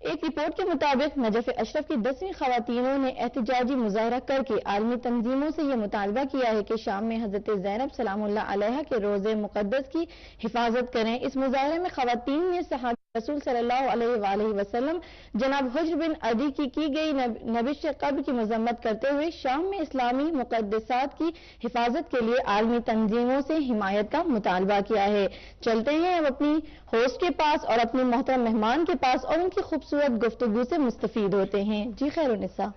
ایک رپورٹ کے مطابق نجف اشرف کی 10ویں خواتینوں نے احتجاجی مظاہرہ کر کے عالمی تنظیموں سے یہ مطالبہ کیا ہے کہ شام میں حضرت زینب سلام اللہ علیہا کے روضے مقدس کی حفاظت کریں. اس مظاہرے میں خواتین نے صحابہ رسول صلی اللہ علیہ وآلہ وسلم جناب حجر بن عدی کی گئی نبش قبر کی مذمت کرتے ہوئے شام میں اسلامی مقدسات کی حفاظت کے لیے عالمی تنظیموں سے حمایت کا مطالبہ کیا ہے. چلتے ہیں اب اپنی ہوسٹ کے پاس اور اپنے محترم مہمان کے پاس اور ان کی خوبصورت گفتگو سے مستفید ہوتے ہیں. جی خیر النساء.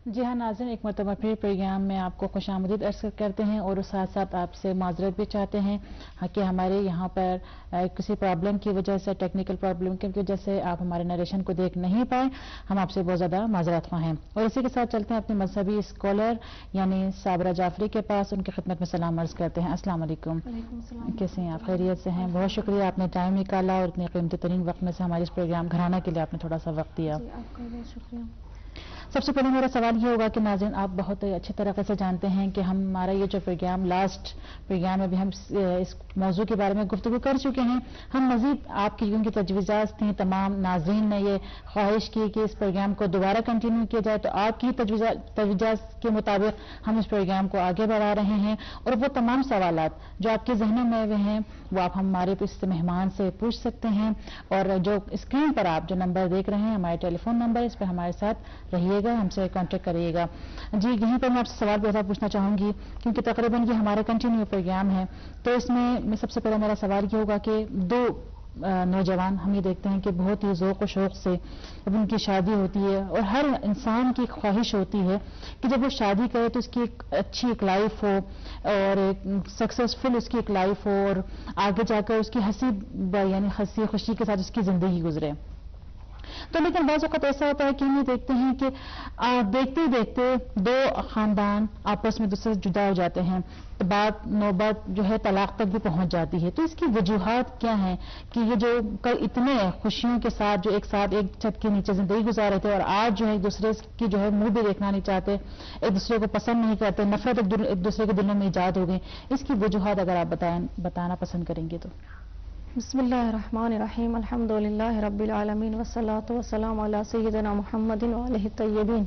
جی ہاں ناظرین، ایک مرتبہ پھر پروگرام میں آپ کو خوش آمدید عرض کرتے ہیں اور ساتھ ساتھ آپ سے معذرت بھی چاہتے ہیں کہ ہمارے یہاں پر کسی پرابلم کی وجہ سے، ٹیکنیکل پرابلم کی وجہ سے آپ ہمارے نریشن کو دیکھ نہیں پائے. ہم آپ سے بہت زیادہ معذرت خواہ ہیں. اور اسی کے ساتھ چلتے ہیں اپنے مذہبی اسکالر یعنی صابرہ جعفری کے پاس. ان کی خدمت میں سلام عرض کرتے ہیں. السلام علیکم. کیسے ہیں آپ؟ خیریت سے ہیں؟ بہت شکریہ، آپ نے ٹائم نکالا اور اتنے قیمتی ترین وقت میں سے ہمارے اس پروگرام گھرانہ کے لیے آپ نے تھوڑا سا وقت دیا. آپ کا بہت شکریہ. سب سے پہلے میرا سوال یہ ہوگا کہ ناظرین آپ بہت اچھی طریقے سے جانتے ہیں کہ ہمارا یہ جو پروگرام لاسٹ پروگرام میں بھی ہم اس موضوع کے بارے میں گفتگو کر چکے ہیں. ہم مزید آپ کی کیونکہ تجویزات تھیں، تمام ناظرین نے یہ خواہش کی کہ اس پروگرام کو دوبارہ کنٹینیو کیا جائے، تو آپ کی تجویزات کے مطابق ہم اس پروگرام کو آگے بڑھا رہے ہیں. اور وہ تمام سوالات جو آپ کے ذہنوں میں ہوئے ہیں وہ آپ ہمارے اس مہمان سے پوچھ سکتے ہیں. اور جو اسکرین پر آپ جو نمبر دیکھ رہے ہیں ہمارے ٹیلی فون نمبر، اس پہ ہمارے ساتھ رہیے گا، ہم سے کانٹیکٹ کریے گا. جی یہیں پر میں آپ سے سوال بھی پوچھنا چاہوں گی کیونکہ تقریباً یہ ہمارا کنٹینیو پروگرام ہے. تو اس میں سب سے پہلے میرا سوال یہ ہوگا کہ دو نوجوان ہم یہ دیکھتے ہیں کہ بہت ہی ذوق و شوق سے جب ان کی شادی ہوتی ہے، اور ہر انسان کی خواہش ہوتی ہے کہ جب وہ شادی کرے تو اس کی ایک اچھی ایک لائف ہو اور ایک سکسیسفل اس کی ایک لائف ہو، اور آگے جا کر اس کی ہنسی خوشی کے ساتھ اس کی زندگی گزرے. تو لیکن بعض اوقات ایسا ہوتا ہے کہ ہم یہ دیکھتے ہیں کہ دیکھتے دیکھتے دو خاندان آپس میں دوسرے سے جدا ہو جاتے ہیں، بات نوبت جو ہے طلاق تک بھی پہنچ جاتی ہے. تو اس کی وجوہات کیا ہیں کہ یہ جو کل اتنے خوشیوں کے ساتھ جو ایک ساتھ ایک چھت کے نیچے زندگی گزار رہے تھے اور آج جو ہے ایک دوسرے کی جو ہے منہ بھی دیکھنا نہیں چاہتے، ایک دوسرے کو پسند نہیں کرتے، نفرت ایک دوسرے کے دلوں میں ایجاد ہو گئی. اس کی وجوہات اگر آپ بتانا پسند کریں گے تو. بسم اللہ الرحمن الرحیم. الحمد للہ رب العالمین والصلاة والسلام علی سیدنا محمد وآلہ الطیبین.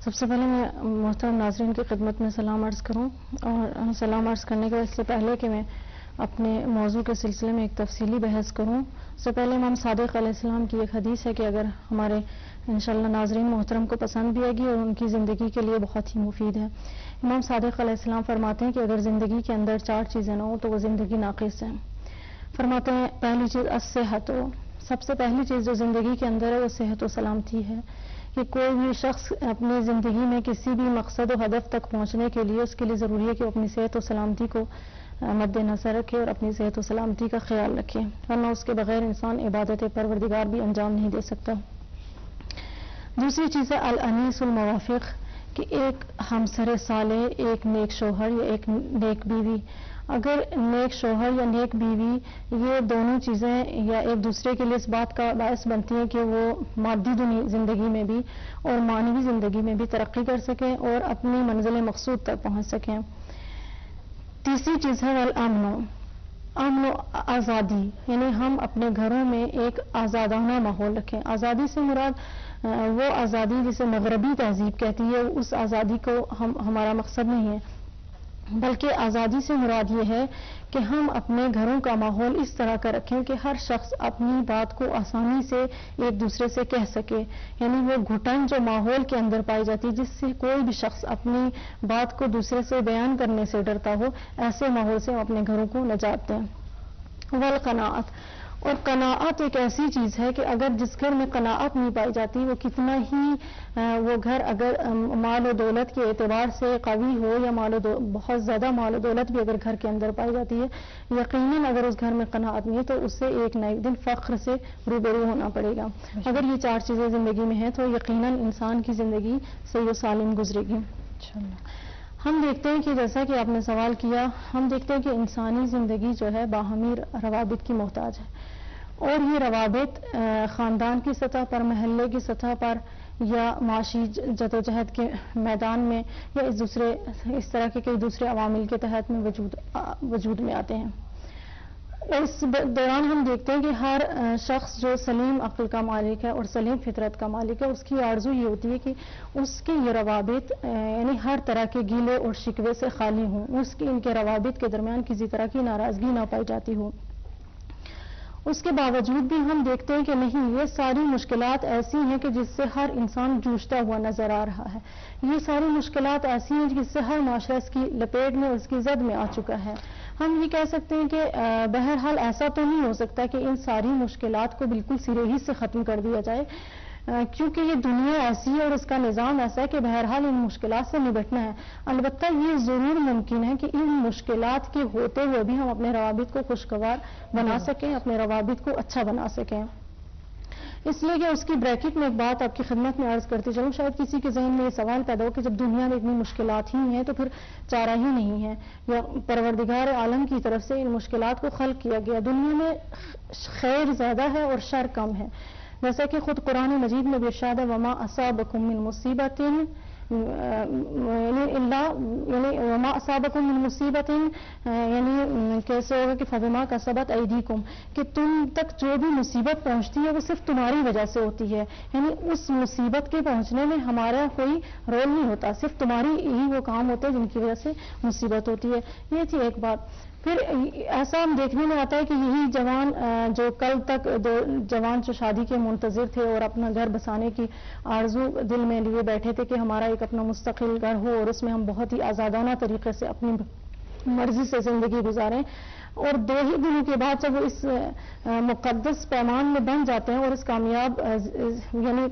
سب سے پہلے میں محترم ناظرین کی خدمت میں سلام عرض کروں، اور سلام عرض کرنے کے اس سے پہلے کہ میں اپنے موضوع کے سلسلے میں ایک تفصیلی بحث کروں، اس سے پہلے امام صادق علیہ السلام کی ایک حدیث ہے کہ اگر ہمارے انشاءاللہ ناظرین محترم کو پسند بھی آئے گی اور ان کی زندگی کے لیے بہت ہی مفید ہے. امام صادق علیہ السلام فرماتے ہیں کہ اگر زندگی کے اندر 4 چیزیں نہ ہوں تو وہ زندگی ناقص ہے. فرماتے ہیں پہلی چیز الصحت، سب سے پہلی چیز جو زندگی کے اندر ہے وہ صحت و سلامتی ہے. کہ کوئی بھی شخص اپنی زندگی میں کسی بھی مقصد و ہدف تک پہنچنے کے لیے اس کے لیے ضروری ہے کہ وہ اپنی صحت و سلامتی کو مد نظر رکھے اور اپنی صحت و سلامتی کا خیال رکھے، ورنہ اس کے بغیر انسان عبادت پروردگار بھی انجام نہیں دے سکتا. دوسری چیز ہے الانیس الموافق، کہ ایک ہمسر صالح، ایک نیک شوہر یا ایک نیک بیوی. اگر نیک شوہر یا نیک بیوی یہ دونوں چیزیں یا ایک دوسرے کے لیے اس بات کا باعث بنتی ہیں کہ وہ مادی زندگی میں بھی اور معنوی زندگی میں بھی ترقی کر سکیں اور اپنی منزل مقصود تک پہنچ سکیں. تیسری چیز ہے امن و آزادی، یعنی ہم اپنے گھروں میں ایک آزادانہ ماحول رکھیں. آزادی سے مراد وہ آزادی جسے مغربی تہذیب کہتی ہے، اس آزادی کو ہمارا مقصد نہیں ہے، بلکہ آزادی سے مراد یہ ہے کہ ہم اپنے گھروں کا ماحول اس طرح کا رکھیں کہ ہر شخص اپنی بات کو آسانی سے ایک دوسرے سے کہہ سکے. یعنی وہ گھٹن جو ماحول کے اندر پائی جاتی ہے جس سے کوئی بھی شخص اپنی بات کو دوسرے سے بیان کرنے سے ڈرتا ہو، ایسے ماحول سے ہم اپنے گھروں کو نجات دیں. والقناعت، اور قناعت ایک ایسی چیز ہے کہ اگر جس گھر میں قناعت نہیں پائی جاتی وہ کتنا ہی وہ گھر اگر مال و دولت کے اعتبار سے قوی ہو یا بہت زیادہ مال و دولت بھی اگر گھر کے اندر پائی جاتی ہے، یقیناً اگر اس گھر میں قناعت نہیں ہے تو اس سے ایک نہ ایک دن فخر سے روبرو ہونا پڑے گا. اگر یہ 4 چیزیں زندگی میں ہیں تو یقیناً انسان کی زندگی صحیح و سالم گزرے گی. ہم دیکھتے ہیں کہ جیسا کہ آپ نے سوال کیا، ہم دیکھتے ہیں کہ انسانی زندگی جو ہے باہمی روابط کی محتاج ہے، اور یہ روابط خاندان کی سطح پر، محلے کی سطح پر یا معاشی جدوجہد کے میدان میں یا اس طرح کے کئی دوسرے عوامل کے تحت میں وجود میں آتے ہیں. اور اس دوران ہم دیکھتے ہیں کہ ہر شخص جو سلیم عقل کا مالک ہے اور سلیم فطرت کا مالک ہے، اس کی آرزو یہ ہوتی ہے کہ اس کے یہ روابط یعنی ہر طرح کے گیلے اور شکوے سے خالی ہوں، اس کی ان کے روابط کے درمیان کسی طرح کی ناراضگی نہ پائی جاتی ہو۔ اس کے باوجود بھی ہم دیکھتے ہیں کہ نہیں، یہ ساری مشکلات ایسی ہیں کہ جس سے ہر انسان جوجھتا ہوا نظر آ رہا ہے، یہ ساری مشکلات ایسی ہیں جس سے ہر معاشرہ اس کی لپیٹ میں اور اس کی زد میں آ چکا ہے۔ ہم یہ کہہ سکتے ہیں کہ بہرحال ایسا تو نہیں ہو سکتا کہ ان ساری مشکلات کو بالکل سرے ہی سے ختم کر دیا جائے، کیونکہ یہ دنیا ایسی ہے اور اس کا نظام ایسا ہے کہ بہرحال ان مشکلات سے نبٹنا ہے۔ البتہ یہ ضرور ممکن ہے کہ ان مشکلات کے ہوتے ہوئے بھی ہم اپنے روابط کو خوشگوار بنا سکیں، اپنے روابط کو اچھا بنا سکیں۔ اس لیے کہ اس کی بریکٹ میں ایک بات آپ کی خدمت میں عرض کرتی چلوں، شاید کسی کے ذہن میں یہ سوال پیدا ہو کہ جب دنیا میں اتنی مشکلات ہی ہیں تو پھر چارہ ہی نہیں ہے، یا پروردگار عالم کی طرف سے ان مشکلات کو خلق کیا گیا، دنیا میں خیر زیادہ ہے اور شر کم ہے، جیسا کہ خود قرآن مجید میں ارشاد ہے وما اصابکم من مصیبت وما اصابکم من مصیبت یعنی کیسے ہوگا کہ فبما کسبت ایدیکم، کہ تم تک جو بھی مصیبت پہنچتی ہے وہ صرف تمہاری وجہ سے ہوتی ہے، یعنی اس مصیبت کے پہنچنے میں ہمارا کوئی رول نہیں ہوتا، صرف تمہاری ہی وہ کام ہوتے ہیں جن کی وجہ سے مصیبت ہوتی ہے۔ یہ تھی ایک بات۔ پھر ایسا ہم دیکھنے میں آتا ہے کہ یہی جوان جو کل تک جوان جو شادی کے منتظر تھے اور اپنا گھر بسانے کی آرزو دل میں لیے بیٹھے تھے کہ ہمارا ایک اپنا مستقل گھر ہو اور اس میں ہم بہت ہی آزادانہ طریقے سے اپنی مرضی سے زندگی گزاریں، اور 2 ہی دنوں کے بعد جب وہ اس مقدس پیمان میں بن جاتے ہیں اور اس کامیاب یعنی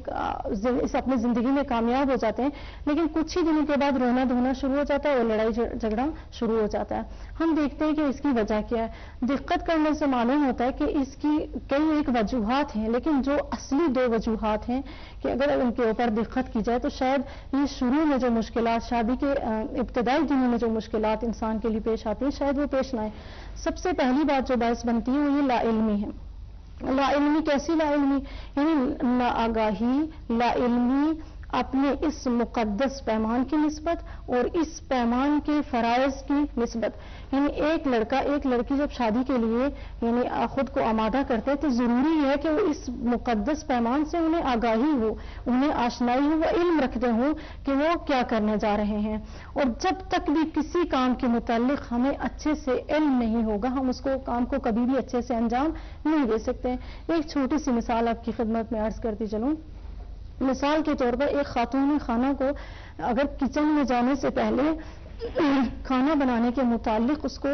اس اپنی زندگی میں کامیاب ہو جاتے ہیں، لیکن کچھ ہی دنوں کے بعد رونا دھونا شروع ہو جاتا ہے اور لڑائی جھگڑا شروع ہو جاتا ہے۔ ہم دیکھتے ہیں کہ اس کی وجہ کیا ہے۔ دقت کرنے سے معلوم ہوتا ہے کہ اس کی کئی ایک وجوہات ہیں، لیکن جو اصلی 2 وجوہات ہیں کہ اگر ان کے اوپر دقت کی جائے تو شاید یہ شروع میں جو مشکلات، شادی کے ابتدائی دنوں میں جو مشکلات انسان کے لیے پیش آتی ہیں، شاید وہ پیش نہ آئے۔ سب سے پہلی بات جو باعث بنتی ہے وہ یہ لا علمی ہے۔ لا علمی کیسی لا علمی؟ یعنی نا آگاہی، لا علمی اپنے اس مقدس پیمان کی نسبت اور اس پیمان کے فرائض کی نسبت۔ یعنی ایک لڑکا ایک لڑکی جب شادی کے لیے یعنی خود کو آمادہ کرتے ہیں تو ضروری ہے کہ وہ اس مقدس پیمان سے انہیں آگاہی ہو، انہیں آشنائی ہو، وہ علم رکھتے ہوں کہ وہ کیا کرنے جا رہے ہیں۔ اور جب تک بھی کسی کام کے متعلق ہمیں اچھے سے علم نہیں ہوگا، ہم اس کو کام کو کبھی بھی اچھے سے انجام نہیں دے سکتے۔ ایک چھوٹی سی مثال آپ کی خدمت میں عرض کرتی چلوں۔ مثال کے طور پر ایک خاتون خانہ کو اگر کچن میں جانے سے پہلے کھانا بنانے کے متعلق اس کو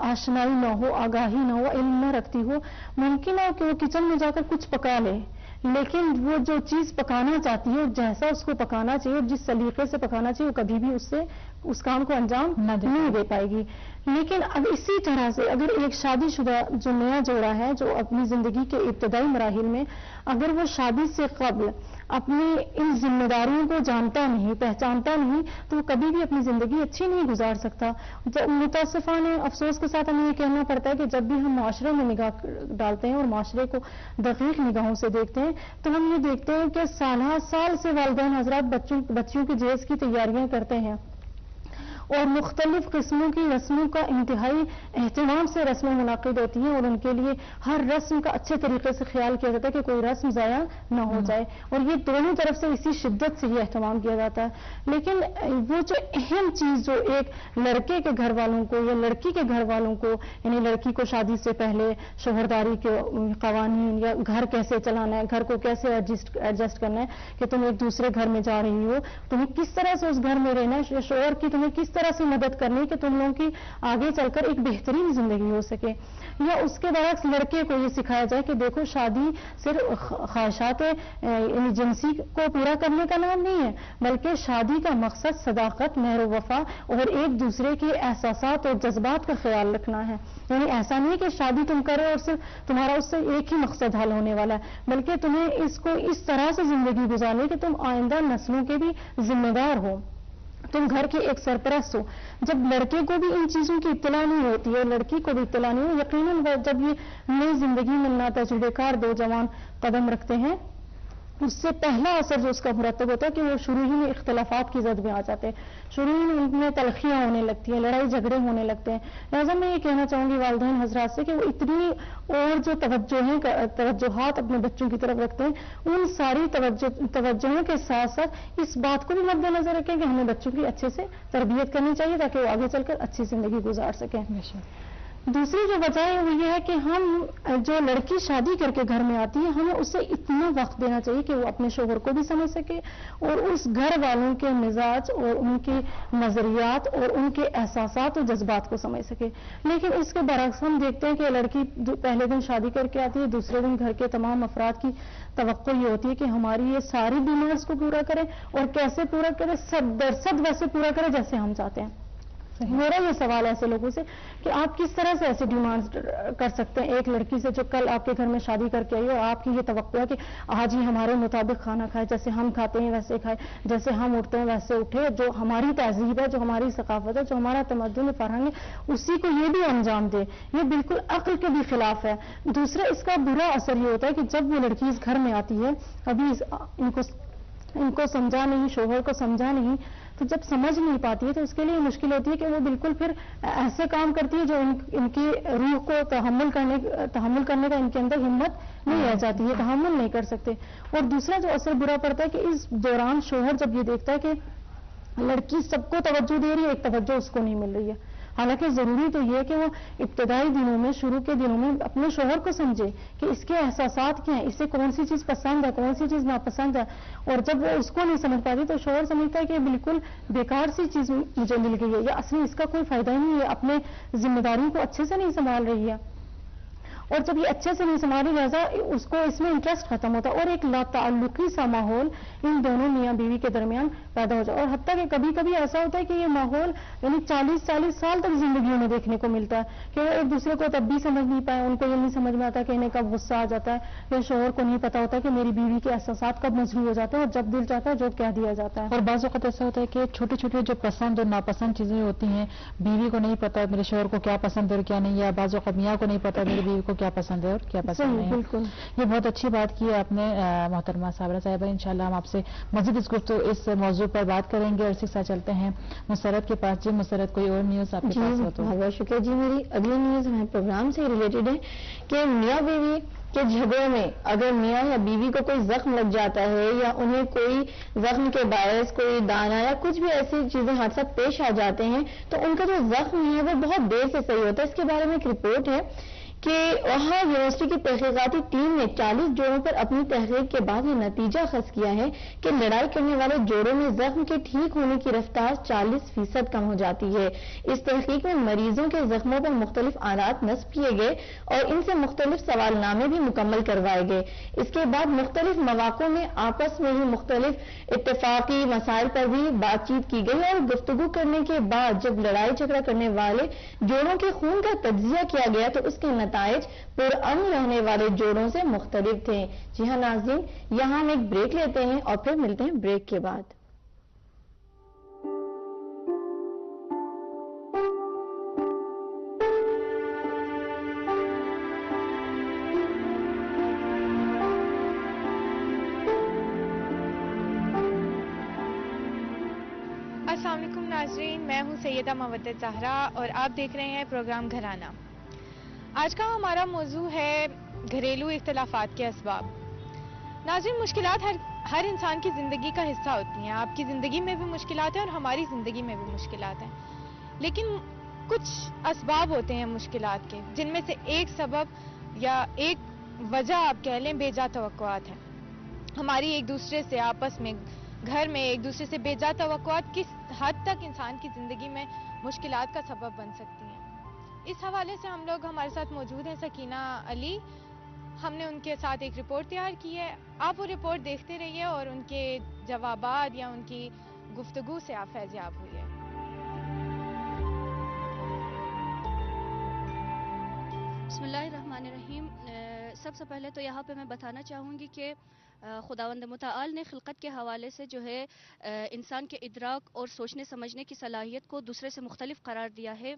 آشنائی نہ ہو، آگاہی نہ ہو، علم نہ رکھتی ہو، ممکن ہے کہ وہ کچن میں جا کر کچھ پکا لے، لیکن وہ جو چیز پکانا چاہتی ہے اور جیسا اس کو پکانا چاہیے اور جس سلیقے سے پکانا چاہیے وہ کبھی بھی اس کام کو انجام نہیں دے پائے گی۔ لیکن اب اسی طرح سے اگر ایک شادی شدہ جو نیا جوڑا ہے جو اپنی زندگی کے ابتدائی مراحل میں اگر وہ شادی سے قبل اپنی ان ذمہ داریوں کو جانتا نہیں، پہچانتا نہیں، تو وہ کبھی بھی اپنی زندگی اچھی نہیں گزار سکتا۔ متاسفانہ افسوس کے ساتھ ہمیں یہ کہنا پڑتا ہے کہ جب بھی ہم معاشرے میں نگاہ ڈالتے ہیں اور معاشرے کو دقیق نگاہوں سے دیکھتے ہیں تو ہم یہ دیکھتے ہیں کہ سالہ سال سے والدین حضرات بچیوں کی جہیز کی تیاریاں کرتے ہیں اور مختلف قسموں کی رسموں کا انتہائی اہتمام سے رسمیں منعقد ہوتی ہیں اور ان کے لیے ہر رسم کا اچھے طریقے سے خیال کیا جاتا ہے کہ کوئی رسم ضائع نہ ہو جائے، اور یہ دونوں طرف سے اسی شدت سے یہ اہتمام کیا جاتا ہے۔ لیکن وہ جو اہم چیز جو ایک لڑکے کے گھر والوں کو یا لڑکی کے گھر والوں کو یعنی لڑکی کو شادی سے پہلے شوہرداری کے قوانین یا گھر کیسے چلانا ہے، گھر کو کیسے ایڈجسٹ کرنا ہے کہ تم ایک دوسرے گھر میں جا رہی ہو، تمہیں کس طرح سے اس گھر میں رہنا ہے، شوہر کی تمہیں کس طرح سے مدد کرنی کہ تم لوگوں کی آگے چل کر ایک بہترین زندگی ہو سکے، یا اس کے برعکس لڑکے کو یہ سکھایا جائے کہ دیکھو شادی صرف خواہشات جنسی کو پورا کرنے کا نام نہیں ہے، بلکہ شادی کا مقصد صداقت، مہر و وفا اور ایک دوسرے کے احساسات اور جذبات کا خیال رکھنا ہے۔ یعنی ایسا نہیں کہ شادی تم کرو اور صرف تمہارا اس سے ایک ہی مقصد حل ہونے والا ہے، بلکہ تمہیں اس کو اس طرح سے زندگی گزارنی کہ تم آئندہ نسلوں کے بھی ذمہ دار ہو، تم گھر کے ایک سرپرست ہو۔ جب لڑکے کو بھی ان چیزوں کی اطلاع نہیں ہوتی ہے اور لڑکی کو بھی اطلاع نہیں ہو، یقیناً جب یہ نئی زندگی میں ناتجربہ کار 2 جوان قدم رکھتے ہیں اس سے پہلا اثر جو اس کا مرتب ہوتا ہے کہ وہ شروع ہی میں اختلافات کی زد میں آ جاتے ہیں، شروع ہی میں ان میں تلخیاں ہونے لگتی ہیں، لڑائی جھگڑے ہونے لگتے ہیں. لہٰذا میں یہ کہنا چاہوں گی والدین حضرات سے کہ وہ اتنی اور جو توجہات اپنے بچوں کی طرف رکھتے ہیں، ان ساری توجہوں کے ساتھ ساتھ اس بات کو بھی مد نظر رکھیں کہ ہمیں بچوں کی اچھے سے تربیت کرنی چاہیے تاکہ وہ آگے چل کر اچھی زندگی گزار سکیں. دوسری جو وجہ ہے وہ یہ ہے کہ ہم جو لڑکی شادی کر کے گھر میں آتی ہے ہمیں اسے اتنا وقت دینا چاہیے کہ وہ اپنے شوہر کو بھی سمجھ سکے اور اس گھر والوں کے مزاج اور ان کے نظریات اور ان کے احساسات اور جذبات کو سمجھ سکے. لیکن اس کے برعکس ہم دیکھتے ہیں کہ لڑکی پہلے دن شادی کر کے آتی ہے، دوسرے دن گھر کے تمام افراد کی توقع یہ ہوتی ہے کہ ہماری یہ ساری ڈیمانڈس کو پورا کریں، اور کیسے پورا کریں؟ 100% ویسے پورا کریں جیسے ہم چاہتے ہیں. میرا یہ سوال ہے ایسے لوگوں سے کہ آپ کس طرح سے ایسے ڈیمانڈ کر سکتے ہیں ایک لڑکی سے جو کل آپ کے گھر میں شادی کر کے آئی اور آپ کی یہ توقع ہے کہ آج ہی ہمارے مطابق کھانا کھائے، جیسے ہم کھاتے ہیں ویسے کھائے، جیسے ہم اٹھتے ہیں ویسے اٹھے، جو ہماری تہذیب ہے، جو ہماری ثقافت ہے، جو ہمارا تمدن فرہنگ ہے، اسی کو یہ بھی انجام دے. یہ بالکل عقل کے بھی خلاف ہے. دوسرا اس کا برا اثر یہ ہوتا ہے کہ جب وہ لڑکی اس گھر میں آتی ہے، ابھی ان کو سمجھا نہیں، شوہر کو سمجھا نہیں، تو جب سمجھ نہیں پاتی ہے تو اس کے لیے مشکل ہوتی ہے کہ وہ بالکل پھر ایسے کام کرتی ہے جو ان کی روح کو تحمل کرنے کا ان کے اندر ہمت نہیں رہ جاتی ہے، تحمل نہیں کر سکتے. اور دوسرا جو اثر برا پڑتا ہے کہ اس دوران شوہر جب یہ دیکھتا ہے کہ لڑکی سب کو توجہ دے رہی ہے، ایک توجہ اس کو نہیں مل رہی ہے. حالانکہ ضروری تو یہ ہے کہ وہ ابتدائی دنوں میں، شروع کے دنوں میں اپنے شوہر کو سمجھے کہ اس کے احساسات کیا ہیں، اسے کون سی چیز پسند ہے، کون سی چیز ناپسند ہے. اور جب وہ اس کو نہیں سمجھ پاتی تو شوہر سمجھتا ہے کہ بالکل بیکار سی چیز مجھے مل گئی ہے، یا اصلی اس کا کوئی فائدہ ہی نہیں ہے، اپنے ذمہ داریوں کو اچھے سے نہیں سنبھال رہی ہے. اور جب یہ اچھے سے نہیں سنبھالی لہٰذا اس کو اس میں انٹرسٹ ختم ہوتا ہے اور ایک لاتعلقی سا ماحول ان دونوں میاں بیوی کے درمیان پیدا ہو جائے. اور حتیٰ کہ کبھی کبھی ایسا ہوتا ہے کہ یہ ماحول یعنی 40 سال تک زندگیوں میں دیکھنے کو ملتا ہے کہ وہ ایک دوسرے کو تب بھی سمجھ نہیں پائے، ان کو یہ نہیں سمجھ میں آتا کہ انہیں کب غصہ آ جاتا ہے، یا شوہر کو نہیں پتا ہوتا کہ میری بیوی کے احساسات کب مجروح ہو جاتے ہیں اور جب دل چاہتا ہے جو کہہ دیا جاتا ہے. اور بعض اوقات ایسا ہوتا ہے کہ چھوٹی چھوٹی جو پسند اور ناپسند چیزیں ہوتی ہیں، بیوی کو نہیں پتا میرے شوہر کو کیا پسند ہے اور کیا نہیں، یا بعض اوقات میاں کو نہیں پتا میری بیوی کو کیا پسند ہے اور کیا پسند نہیں. بالکل یہ بہت اچھی بات کی ہے آپ نے محترمہ صابرہ صاحبہ. انشاءاللہ ہم آپ سے مزید اس موضوع پر بات کریں گے. اور اسی ساتھ چلتے ہیں مسرت کے پاس. جی مسرت، کوئی اور نیوز آپ کے پاس ہو تو؟ بہت شکریہ جی. میری اگلی نیوز ہمارے پروگرام سے ریلیٹڈ ہے کہ میاں بیوی کے جھگڑوں میں اگر میاں یا بیوی کو کوئی زخم لگ جاتا ہے یا انہیں کوئی زخم کے باعث کوئی دانہ یا کچھ بھی ایسی چیزیں حادثات پیش آ جاتے ہیں تو ان کا جو زخم ہے وہ بہت دیر سے صحیح ہوتا ہے. اس کے بارے میں ایک رپورٹ ہے کہ وہاں یونیورسٹی کی تحقیقاتی ٹیم نے 40 جوڑوں پر اپنی تحقیق کے بعد یہ نتیجہ خاص کیا ہے کہ لڑائی کرنے والے جوڑوں میں زخم کے ٹھیک ہونے کی رفتار 40% کم ہو جاتی ہے. اس تحقیق میں مریضوں کے زخموں پر مختلف آلات نصب کیے گئے اور ان سے مختلف سوال نامے بھی مکمل کروائے گئے. اس کے بعد مختلف مواقع میں آپس میں ہی مختلف اتفاقی مسائل پر بھی بات چیت کی گئی اور گفتگو کرنے کے بعد جب لڑائی جھگڑا کرنے والے جوڑوں کے خون کا تجزیہ کیا گیا تو اس کے نتائج پرامن رہنے والے جوڑوں سے مختلف تھے. جی ہاں ناظرین، یہاں ہم ایک بریک لیتے ہیں اور پھر ملتے ہیں بریک کے بعد. السلام علیکم ناظرین، میں ہوں سیدہ مودت زہرا اور آپ دیکھ رہے ہیں پروگرام گھرانہ. آج کا ہمارا موضوع ہے گھریلو اختلافات کے اسباب. ناظرین، مشکلات ہر انسان کی زندگی کا حصہ ہوتی ہیں. آپ کی زندگی میں بھی مشکلات ہیں اور ہماری زندگی میں بھی مشکلات ہیں، لیکن کچھ اسباب ہوتے ہیں مشکلات کے، جن میں سے ایک سبب یا ایک وجہ آپ کہہ لیں بے جا توقعات ہیں. ہماری ایک دوسرے سے آپس میں گھر میں ایک دوسرے سے بے جا توقعات کس حد تک انسان کی زندگی میں مشکلات کا سبب بن سکتی ہیں. اس حوالے سے ہمارے ساتھ موجود ہیں سکینہ علی. ہم نے ان کے ساتھ ایک رپورٹ تیار کی ہے. آپ وہ رپورٹ دیکھتے رہیے اور ان کے جوابات یا ان کی گفتگو سے آپ فیضیاب ہوئیے. بسم اللہ الرحمن الرحیم. سب سے پہلے تو یہاں پہ میں بتانا چاہوں گی کہ خداوند متعال نے خلقت کے حوالے سے جو ہے انسان کے ادراک اور سوچنے سمجھنے کی صلاحیت کو دوسرے سے مختلف قرار دیا ہے.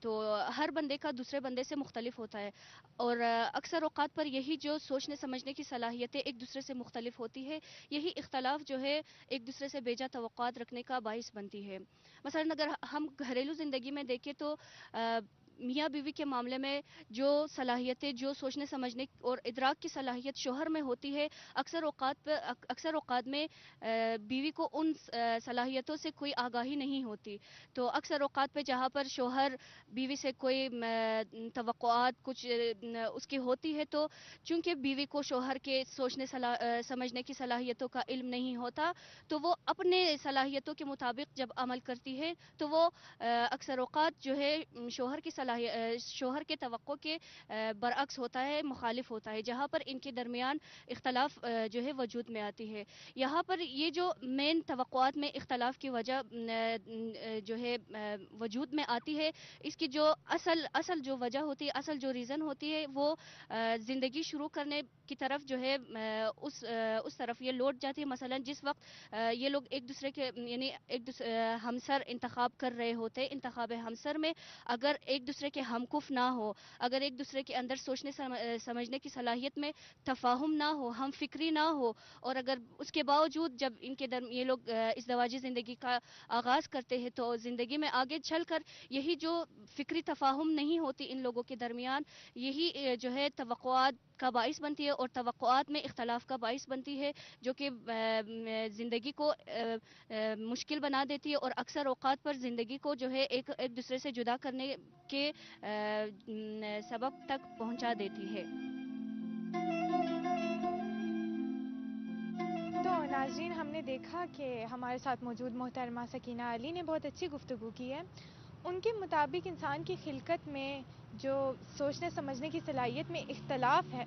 تو ہر بندے کا دوسرے بندے سے مختلف ہوتا ہے، اور اکثر اوقات پر یہی جو سوچنے سمجھنے کی صلاحیتیں ایک دوسرے سے مختلف ہوتی ہے، یہی اختلاف جو ہے ایک دوسرے سے بیجا توقعات رکھنے کا باعث بنتی ہے۔ مثلا اگر ہم گھریلو زندگی میں دیکھیں تو میاں بیوی کے معاملے میں جو صلاحیتیں، جو سوچنے سمجھنے اور ادراک کی صلاحیت شوہر میں ہوتی ہے، اکثر اوقات میں بیوی کو ان صلاحیتوں سے کوئی آگاہی نہیں ہوتی۔ تو اکثر اوقات پہ جہاں پر شوہر بیوی سے کوئی توقعات کچھ اس کی ہوتی ہے، تو چونکہ بیوی کو شوہر کے سوچنے سمجھنے کی صلاحیتوں کا علم نہیں ہوتا، تو وہ اپنے صلاحیتوں کے مطابق جب عمل کرتی ہے تو وہ اکثر اوقات جو ہے شوہر کے توقع کے برعکس ہوتا ہے، مخالف ہوتا ہے، جہاں پر ان کے درمیان اختلاف جو ہے وجود میں آتی ہے۔ یہاں پر یہ جو مین توقعات میں اختلاف کی وجہ جو ہے وجود میں آتی ہے، اس کی جو اصل جو وجہ ہوتی ہے، اصل جو ریزن ہوتی ہے، وہ زندگی شروع کرنے کی طرف جو ہے اس طرف یہ لوٹ جاتی ہے۔ مثلا جس وقت یہ لوگ ایک دوسرے کے یعنی ہمسر انتخاب کر رہے ہوتے، انتخاب ہمسر میں اگر ایک دوسرے کے ہمکف نہ ہو، اگر ایک دوسرے کے اندر سوچنے سمجھنے کی صلاحیت میں تفاہم نہ ہو، ہم فکری نہ ہو، اور اگر اس کے باوجود جب ان کے یہ لوگ ازدواجی زندگی کا آغاز کرتے ہیں، تو زندگی میں آگے چل کر یہی جو فکری تفاہم نہیں ہوتی ان لوگوں کے درمیان، یہی جو ہے توقعات کا باعث بنتی ہے، اور توقعات میں اختلاف کا باعث بنتی ہے، جو کہ زندگی کو مشکل بنا دیتی ہے، اور اکثر اوقات پر زندگی کو جو ہے ایک دوسرے سے جدا کرنے کے سبب تک پہنچا دیتی ہے۔ تو ناظرین، ہم نے دیکھا کہ ہمارے ساتھ موجود محترمہ سکینہ علی نے بہت اچھی گفتگو کی ہے۔ ان کے مطابق انسان کی خلقت میں جو سوچنے سمجھنے کی صلاحیت میں اختلاف ہے،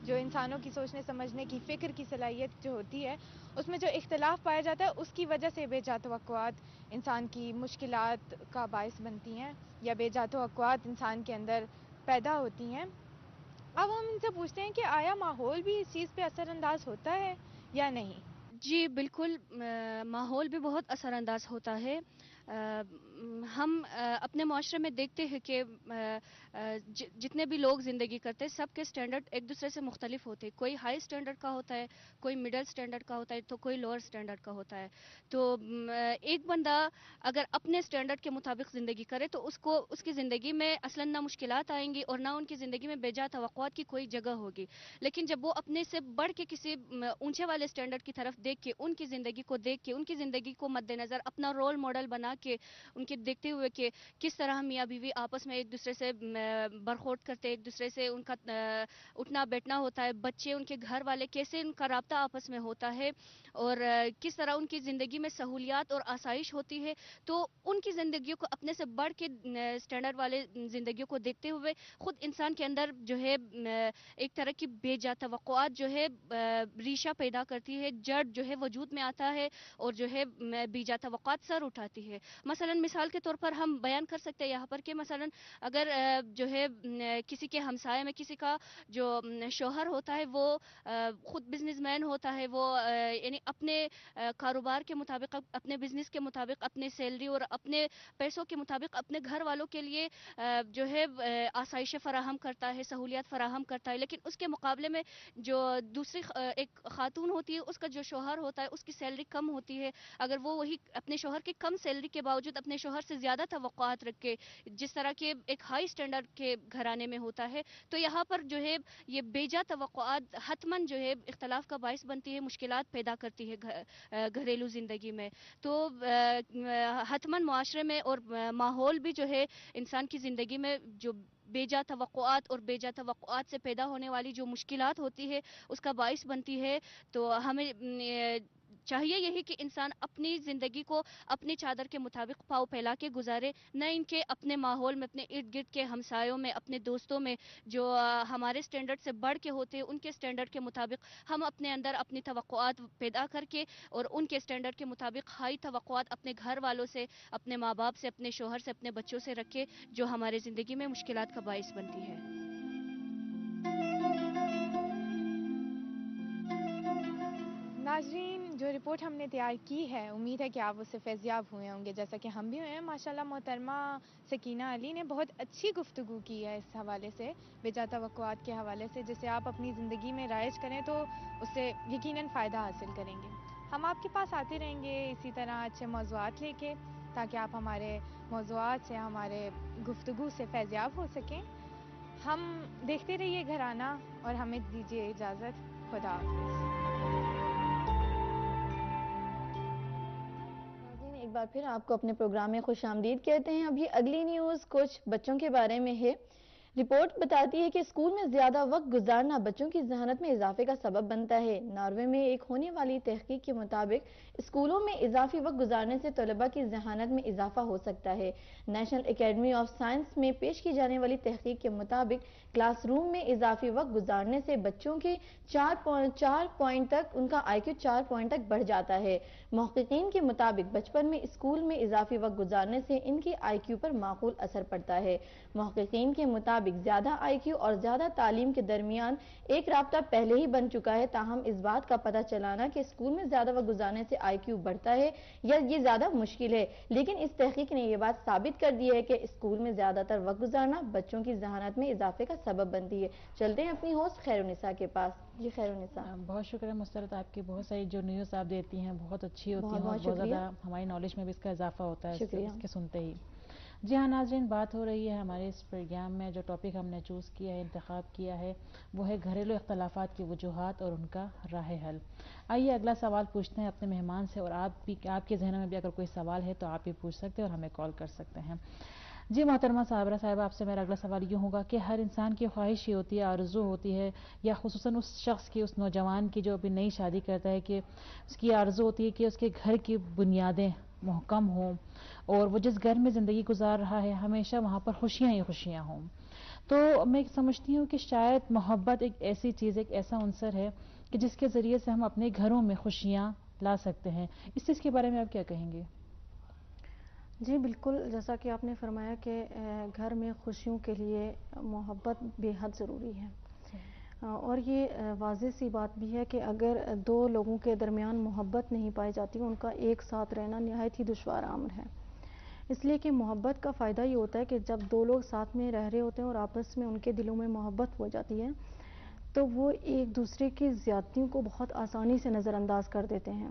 جو انسانوں کی سوچنے سمجھنے کی فکر کی صلاحیت جو ہوتی ہے، اس میں جو اختلاف پایا جاتا ہے، اس کی وجہ سے بے جا توقعات انسان کی مشکلات کا باعث بنتی ہیں، یا بے جا توقعات انسان کے اندر پیدا ہوتی ہیں۔ اب ہم ان سے پوچھتے ہیں کہ آیا ماحول بھی اس چیز پہ اثر انداز ہوتا ہے یا نہیں؟ جی بالکل، ماحول بھی بہت اثر انداز ہوتا ہے۔ ہم اپنے معاشرے میں دیکھتے ہیں کہ جتنے بھی لوگ زندگی کرتے ہیں، سب کے سٹینڈرڈ ایک دوسرے سے مختلف ہوتے ہیں۔ کوئی ہائی سٹینڈرڈ کا ہوتا ہے، کوئی مڈل سٹینڈرڈ کا ہوتا ہے، تو کوئی لوور سٹینڈرڈ کا ہوتا ہے۔ تو ایک بندہ اگر اپنے سٹینڈرڈ کے مطابق زندگی کرے تو اس کی زندگی میں اصلاً نہ مشکلات آئیں گی، اور نہ ان کی زندگی میں بے جا توقعات کی کوئی جگہ ہوگی۔ لیکن جب وہ اپنے سے بڑھ کے کسی اونچے والے سٹینڈرڈ کی طرف دیکھ کے، ان کی زندگی کو دیکھ کے، ان کی زندگی کو مد نظر اپنا رول ماڈل بنا کے، ان کے دیکھتے ہوئے کہ کس طرح میاں بیوی آپس میں ایک دوسرے سے برخورد کرتے، ایک دوسرے سے ان کا اٹھنا بیٹھنا ہوتا ہے، بچے، ان کے گھر والے، کیسے ان کا رابطہ آپس میں ہوتا ہے، اور کس طرح ان کی زندگی میں سہولیات اور آسائش ہوتی ہے، تو ان کی زندگیوں کو اپنے سے بڑھ کے سٹینڈرڈ والے زندگیوں کو دیکھتے ہوئے خود انسان کے اندر جو ہے ایک طرح کی بے جا توقعات جو ہے ریشہ پیدا کرتی ہے، جڑ جو ہے وجود میں آتا ہے، اور جو ہے بے جا توقعات سر اٹھاتی ہے۔ مثلا مثال کے طور پر ہم بیان کر سکتے ہیں یہاں پر کہ مثلا اگر جو ہے کسی کے ہمسائے میں کسی کا جو شوہر ہوتا ہے، وہ خود بزنس مین ہوتا ہے، وہ یعنی اپنے کاروبار کے مطابق، اپنے بزنس کے مطابق، اپنے سیلری اور اپنے پیسوں کے مطابق اپنے گھر والوں کے لیے جو ہے آسائشیں فراہم کرتا ہے، سہولیات فراہم کرتا ہے، لیکن اس کے مقابلے میں جو دوسری ایک خاتون ہوتی ہے، اس کا جو شوہر ہوتا ہے، اس کی سیلری کم ہوتی ہے۔ اگر وہ وہی اپنے شوہر کی کم سیلری کے باوجود اپنے شوہر سے زیادہ توقعات رکھ کے، جس طرح کے ایک ہائی سٹینڈرڈ کے گھرانے میں ہوتا ہے، تو یہاں پر جو ہے یہ بے جا توقعات حتماً جو ہے اختلاف کا باعث بنتی ہے، مشکلات پیدا کرتی ہے گھریلو زندگی میں۔ تو حتماً معاشرے میں اور ماحول بھی جو ہے انسان کی زندگی میں جو بے جا توقعات اور بے جا توقعات سے پیدا ہونے والی جو مشکلات ہوتی ہے، اس کا باعث بنتی ہے۔ تو ہمیں چاہیے یہی کہ انسان اپنی زندگی کو اپنی چادر کے مطابق پاؤ پھیلا کے گزارے، نہ ان کے اپنے ماحول میں، اپنے ارد گرد کے ہمسایوں میں، اپنے دوستوں میں جو ہمارے سٹینڈرڈ سے بڑھ کے ہوتے ہیں، ان کے سٹینڈرڈ کے مطابق ہم اپنے اندر اپنی توقعات پیدا کر کے، اور ان کے سٹینڈرڈ کے مطابق ہائی توقعات اپنے گھر والوں سے، اپنے ماں باپ سے، اپنے شوہر سے، اپنے بچوں سے رکھے، جو ہمارے زندگی میں مشکلات کا باعث بنتی ہے۔ ناظرین، جو رپورٹ ہم نے تیار کی ہے امید ہے کہ آپ اس سے فیضیاب ہوئے ہوں گے، جیسا کہ ہم بھی ہوئے ہیں۔ ماشاءاللہ محترمہ سکینہ علی نے بہت اچھی گفتگو کی ہے اس حوالے سے، بجا توقعات کے حوالے سے، جسے آپ اپنی زندگی میں رائج کریں تو اس سے یقیناً فائدہ حاصل کریں گے۔ ہم آپ کے پاس آتے رہیں گے اسی طرح اچھے موضوعات لے کے، تاکہ آپ ہمارے موضوعات سے، ہمارے گفتگو سے فیضیاب ہو سکیں۔ ہم دیکھتے رہیے گھرانہ اور ہمیں دیجیے اجازت۔ خدا حافظ۔ ناظرین، ایک بار پھر آپ کو اپنے پروگرام میں خوش آمدید کہتے ہیں۔ اب یہ اگلی نیوز کچھ بچوں کے بارے میں ہے۔ رپورٹ بتاتی ہے کہ اسکول میں زیادہ وقت گزارنا بچوں کی ذہانت میں اضافے کا سبب بنتا ہے۔ ناروے میں ایک ہونے والی تحقیق کے مطابق اسکولوں میں اضافی وقت گزارنے سے طلباء کی ذہانت میں اضافہ ہو سکتا ہے۔ نیشنل اکیڈمی آف سائنس میں پیش کی جانے والی تحقیق کے مطابق کلاس روم میں اضافی وقت گزارنے سے بچوں کے 4 پوائنٹ تک ان کا IQ 4 پوائنٹ تک بڑھ جاتا ہے۔ محققین کے مطابق بچپن میں اسکول میں اضافی وقت گزارنے سے ان کی IQ پر معقول اثر پڑتا ہے۔ محققین کے مطابق زیادہ IQ اور زیادہ تعلیم کے درمیان ایک رابطہ پہلے ہی بن چکا ہے، تاہم اس بات کا پتہ چلانا کہ اسکول میں زیادہ وقت گزارنے سے IQ بڑھتا ہے یا یہ زیادہ مشکل ہے، لیکن اس تحقیق نے یہ بات ثابت کر دی ہے کہ اسکول میں زیادہ تر وقت گزارنا بچوں کی ذہانت میں اضافے کا سبب بنتی ہے۔ چلتے ہیں اپنی ہوسٹ خیرالنساء کے پاس۔ جی خیرالنساء۔ بہت شکریہ مسترد، آپ کی بہت ساری جو نیوز آپ دیتی ہیں بہت اچھی ہوتی ہیں، بہت بہت شکریہ۔ زیادہ ہماری نالج میں بھی اس کا اضافہ ہوتا ہے شکریہ۔ اس کے سنتے ہی۔ جی ہاں ناظرین، بات ہو رہی ہے ہمارے اس پروگرام میں جو ٹاپک ہم نے چوز کیا ہے، انتخاب کیا ہے، وہ ہے گھریلو اختلافات کی وجوہات اور ان کا راہ حل۔ آئیے اگلا سوال پوچھتے ہیں اپنے مہمان سے، اور آپ کے ذہنوں میں بھی اگر کوئی سوال ہے تو آپ بھی پوچھ سکتے ہیں اور ہمیں کال کر سکتے ہیں۔ جی محترمہ صابرہ صاحبہ، آپ سے میرا اگلا سوال یہ ہوگا کہ ہر انسان کی خواہش یہ ہوتی ہے، آرزو ہوتی ہے، یا خصوصاً اس شخص کی، اس نوجوان کی جو ابھی نئی شادی کرتا ہے، کہ اس کی آرزو ہوتی ہے کہ اس کے گھر کی بنیادیں محکم ہوں اور وہ جس گھر میں زندگی گزار رہا ہے ہمیشہ وہاں پر خوشیاں ہی خوشیاں ہوں۔ تو میں سمجھتی ہوں کہ شاید محبت ایک ایسی چیز، ایک ایسا عنصر ہے کہ جس کے ذریعے سے ہم اپنے گھروں میں خوشیاں لا سکتے ہیں۔ اس چیز کے بارے میں آپ کیا کہیں گے؟ جی بالکل، جیسا کہ آپ نے فرمایا کہ گھر میں خوشیوں کے لیے محبت بے حد ضروری ہے، اور یہ واضح سی بات بھی ہے کہ اگر دو لوگوں کے درمیان محبت نہیں پائی جاتی، ان کا ایک ساتھ رہنا نہایت ہی دشوار امر ہے۔ اس لیے کہ محبت کا فائدہ یہ ہوتا ہے کہ جب دو لوگ ساتھ میں رہ رہے ہوتے ہیں اور آپس میں ان کے دلوں میں محبت ہو جاتی ہے تو وہ ایک دوسرے کی زیادتیوں کو بہت آسانی سے نظر انداز کر دیتے ہیں،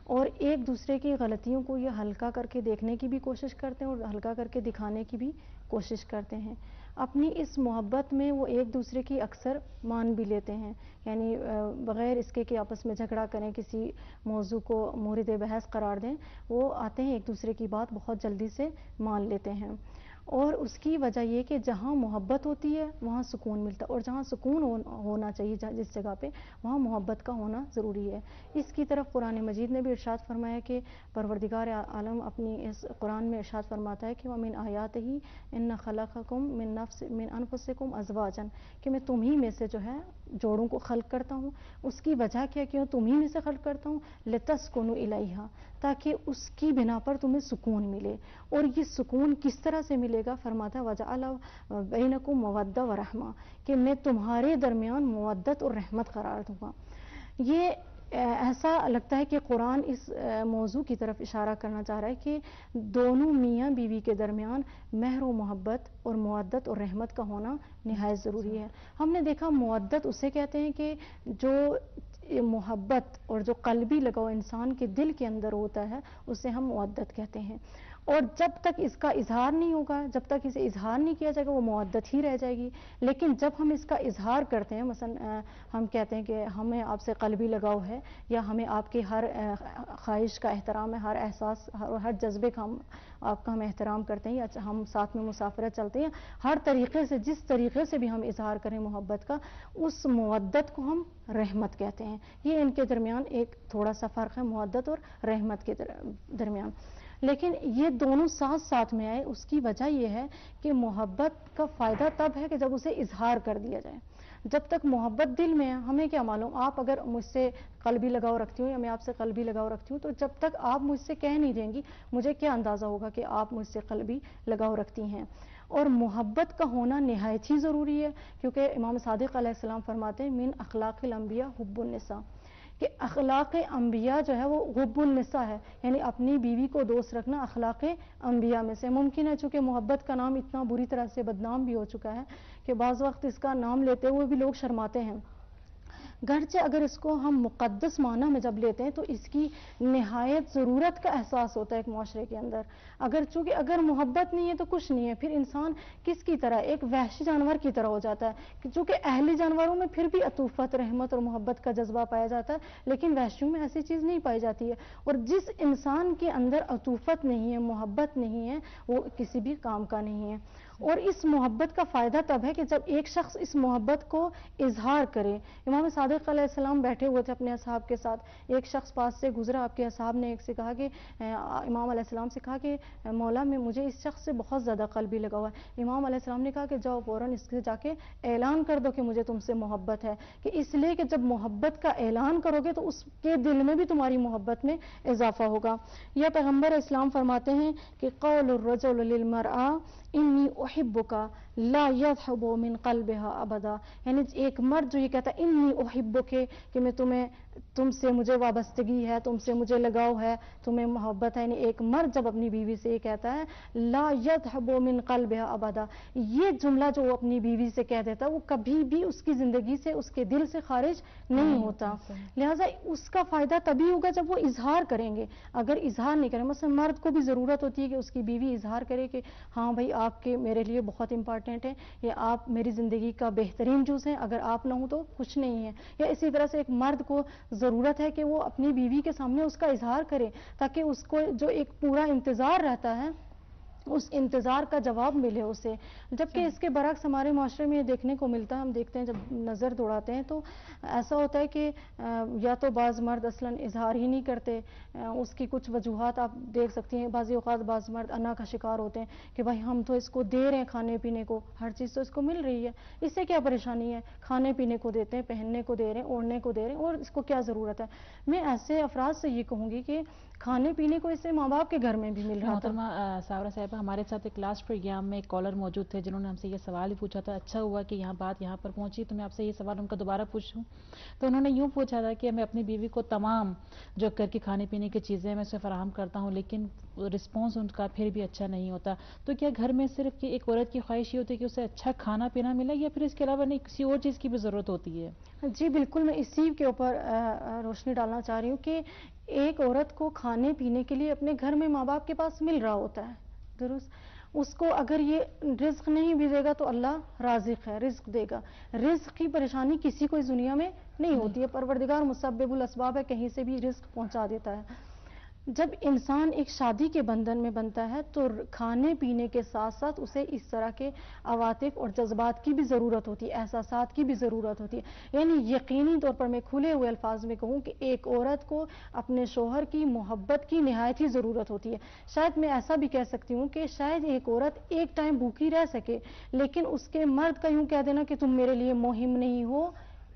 اور ایک دوسرے کی غلطیوں کو یہ ہلکا کر کے دیکھنے کی بھی کوشش کرتے ہیں اور ہلکا کر کے دکھانے کی بھی کوشش کرتے ہیں۔ اپنی اس محبت میں وہ ایک دوسرے کی اکثر مان بھی لیتے ہیں، یعنی بغیر اس کے کہ آپس میں جھگڑا کریں، کسی موضوع کو مورد بحث قرار دیں، وہ آتے ہیں ایک دوسرے کی بات بہت جلدی سے مان لیتے ہیں۔ اور اس کی وجہ یہ کہ جہاں محبت ہوتی ہے وہاں سکون ملتا ہے، اور جہاں سکون ہونا چاہیے جس جگہ پہ، وہاں محبت کا ہونا ضروری ہے۔ اس کی طرف قرآن مجید نے بھی ارشاد فرمایا کہ پروردگار عالم اپنی اس قرآن میں ارشاد فرماتا ہے کہ وَمِنْ آیَاتِهِ إِنَّ خَلَقَكُم مِّن أَنفُسِكُمْ أَزْوَاجًا، کہ میں تمہیں میں سے جو ہے جوڑوں کو خلق کرتا ہوں۔ اس کی وجہ کیا، کیوں تمہیں میں سے خلق کرتا ہوں؟ لِتَسْكُنُوا إِلَيْهَا، تاکہ اس کی بنا پر تمہیں سکون ملے۔ اور یہ سکون کس طرح سے ملے گا؟ فرماتا ہے وَجَعَلَ بَيْنَكُمْ مَوَدَّةً وَرَحْمَةً، کہ میں تمہارے درمیان مودت اور رحمت قرار دوں گا۔ یہ ایسا لگتا ہے کہ قرآن اس موضوع کی طرف اشارہ کرنا چاہ رہا ہے کہ دونوں میاں بیوی کے درمیان مہر و محبت اور مودت اور رحمت کا ہونا نہایت ضروری ہے۔ ہم نے دیکھا مودت اسے کہتے ہیں کہ جو محبت اور جو قلبی لگاؤ انسان کے دل کے اندر ہوتا ہے اسے ہم مودت کہتے ہیں، اور جب تک اس کا اظہار نہیں ہوگا، جب تک اسے اظہار نہیں کیا جائے گا وہ مودت ہی رہ جائے گی۔ لیکن جب ہم اس کا اظہار کرتے ہیں، مثلا ہم کہتے ہیں کہ ہمیں آپ سے قلبی لگاؤ ہے، یا ہمیں آپ کی ہر خواہش کا احترام ہے، ہر احساس، ہر جذبے کا آپ کا ہم احترام کرتے ہیں، یا ہم ساتھ میں مسافرت چلتے ہیں، ہر طریقے سے جس طریقے سے بھی ہم اظہار کریں محبت کا، اس مودت کو ہم رحمت کہتے ہیں۔ یہ ان کے درمیان ایک تھوڑا سا فرق ہے، مودت اور رحمت کے درمیان۔ لیکن یہ دونوں ساتھ ساتھ میں آئے، اس کی وجہ یہ ہے کہ محبت کا فائدہ تب ہے کہ جب اسے اظہار کر دیا جائے۔ جب تک محبت دل میں ہے، ہمیں کیا معلوم، آپ اگر مجھ سے قلبی لگاؤ رکھتی ہوں یا میں آپ سے قلبی لگاؤ رکھتی ہوں، تو جب تک آپ مجھ سے کہہ نہیں دیں گی مجھے کیا اندازہ ہوگا کہ آپ مجھ سے قلبی لگاؤ رکھتی ہیں۔ اور محبت کا ہونا نہایت ہی ضروری ہے، کیونکہ امام صادق علیہ السلام فرماتے ہیں من اخلاق الانبیاء حب النساء، کہ اخلاق انبیاء جو ہے وہ حب النساء ہے، یعنی اپنی بیوی کو دوست رکھنا اخلاق انبیاء میں سے ممکن ہے، چونکہ محبت کا نام اتنا بری طرح سے بدنام بھی ہو چکا ہے کہ بعض وقت اس کا نام لیتے ہوئے بھی لوگ شرماتے ہیں، گرچہ اگر اس کو ہم مقدس معنی میں جب لیتے ہیں تو اس کی نہایت ضرورت کا احساس ہوتا ہے ایک معاشرے کے اندر. چونکہ اگر محبت نہیں ہے تو کچھ نہیں ہے، پھر انسان کس کی طرح ایک وحشی جانور کی طرح ہو جاتا ہے، چونکہ اہلی جانوروں میں پھر بھی عطوفت، رحمت اور محبت کا جذبہ پایا جاتا ہے، لیکن وحشیوں میں ایسی چیز نہیں پائی جاتی ہے. اور جس انسان کے اندر عطوفت نہیں ہے، محبت نہیں ہے، وہ کسی بھی کام کا نہیں ہے. اور اس محبت کا فائدہ تب ہے کہ جب ایک شخص اس محبت کو اظہار کرے. امام صادق علیہ السلام بیٹھے ہوئے تھے اپنے اصحاب کے ساتھ، ایک شخص پاس سے گزرا، آپ کے اصحاب نے ایک سے کہا کہ امام علیہ السلام سے کہا کہ مولا میں مجھے اس شخص سے بہت زیادہ قلبی لگا ہوا ہے. امام علیہ السلام نے کہا کہ جاؤ فوراً اس سے جا کے اعلان کر دو کہ مجھے تم سے محبت ہے، کہ اس لیے کہ جب محبت کا اعلان کرو گے تو اس کے دل میں بھی تمہاری محبت میں اضافہ ہوگا. یا پیغمبر اسلام فرماتے ہیں کہ قول الرجل للمرأة انی احبک لا یذهب من قلبها ابدا، یعنی ایک مرد جو یہ کہتا ہے انی احبک کہ میں تم سے مجھے وابستگی ہے، تم سے مجھے لگاؤ ہے، تمہیں محبت ہے، یعنی ایک مرد جب اپنی بیوی سے یہ کہتا ہے لا یذهب من قلبها ابدا، یہ جملہ جو وہ اپنی بیوی سے کہہ دیتا ہے وہ کبھی بھی اس کی زندگی سے، اس کے دل سے خارج نہیں ہوتا. لہٰذا اس کا فائدہ تبھی ہوگا جب وہ اظہار کریں گے. اگر اظہار نہیں کریں، مثلا مرد کو بھی ضرورت ہوتی ہے کہ اس کی بیوی اظہار کرے کہ ہاں بھائی آپ کے میرے لیے بہت امپارٹنٹ ہے، یا آپ میری زندگی کا بہترین جز ہیں، اگر آپ نہ ہوں تو کچھ نہیں ہے. یا اسی طرح سے ایک مرد کو ضرورت ہے کہ وہ اپنی بیوی کے سامنے اس کا اظہار کرے تاکہ اس کو جو ایک پورا انتظار رہتا ہے اس انتظار کا جواب ملے اسے. جبکہ اس کے برعکس ہمارے معاشرے میں یہ دیکھنے کو ملتا ہے، ہم دیکھتے ہیں جب نظر دوڑاتے ہیں تو ایسا ہوتا ہے کہ یا تو بعض مرد اصلاً اظہار ہی نہیں کرتے، اس کی کچھ وجوہات آپ دیکھ سکتی ہیں. بعض اوقات بعض مرد انا کا شکار ہوتے ہیں کہ بھائی ہم تو اس کو دے رہے ہیں کھانے پینے کو، ہر چیز تو اس کو مل رہی ہے، اس سے کیا پریشانی ہے، کھانے پینے کو دیتے ہیں، پہننے کو دے رہے ہیں، اوڑھنے کو دے رہے ہیں، اور اس کو کیا ضرورت ہے. میں ایسے افراد سے یہ کہوں گی کہ کھانے پینے کو اس سے ماں باپ کے گھر میں بھی مل رہا تھا. محترمہ صابرہ صاحبہ، ہمارے ساتھ ایک لاسٹ پروگرام میں ایک کالر موجود تھے جنہوں نے ہم سے یہ سوال ہی پوچھا تھا. اچھا ہوا کہ بات یہاں پر پہنچی تو میں آپ سے یہ سوال ان کا دوبارہ پوچھوں. تو انہوں نے یوں پوچھا تھا کہ میں اپنی بیوی کو تمام جو کر کے کھانے پینے کی چیزیں میں اسے فراہم کرتا ہوں لیکن رسپانس ان کا پھر بھی اچھا نہیں ہوتا، تو کیا گھر میں صرف کہ ایک عورت کی خواہش یہ ہوتی ہے کہ اسے اچھا کھانا پینا ملے یا پھر اس کے علاوہ نہیں کسی اور چیز کی بھی ضرورت ہوتی ہے؟ جی بالکل، میں اسی کے اوپر روشنی ڈالنا چاہ رہی ہوں کہ ایک عورت کو کھانے پینے کے لیے اپنے گھر میں ماں باپ کے پاس مل رہا ہوتا ہے، درست. اس کو اگر یہ رزق نہیں بھی دے گا تو اللہ رازق ہے، رزق دے گا. رزق کی پریشانی کسی کو اس دنیا میں نہیں ہوتی ہے، پروردگار مسبب الاسباب ہے، کہیں سے بھی رزق پہنچا دیتا ہے. جب انسان ایک شادی کے بندھن میں بنتا ہے تو کھانے پینے کے ساتھ ساتھ اسے اس طرح کے عواطف اور جذبات کی بھی ضرورت ہوتی ہے، احساسات کی بھی ضرورت ہوتی ہے. یعنی یقینی طور پر میں کھلے ہوئے الفاظ میں کہوں کہ ایک عورت کو اپنے شوہر کی محبت کی نہایت ہی ضرورت ہوتی ہے. شاید میں ایسا بھی کہہ سکتی ہوں کہ شاید ایک عورت ایک ٹائم بھوکی رہ سکے لیکن اس کے مرد کا یوں کہہ دینا کہ تم میرے لیے مہم نہیں ہو،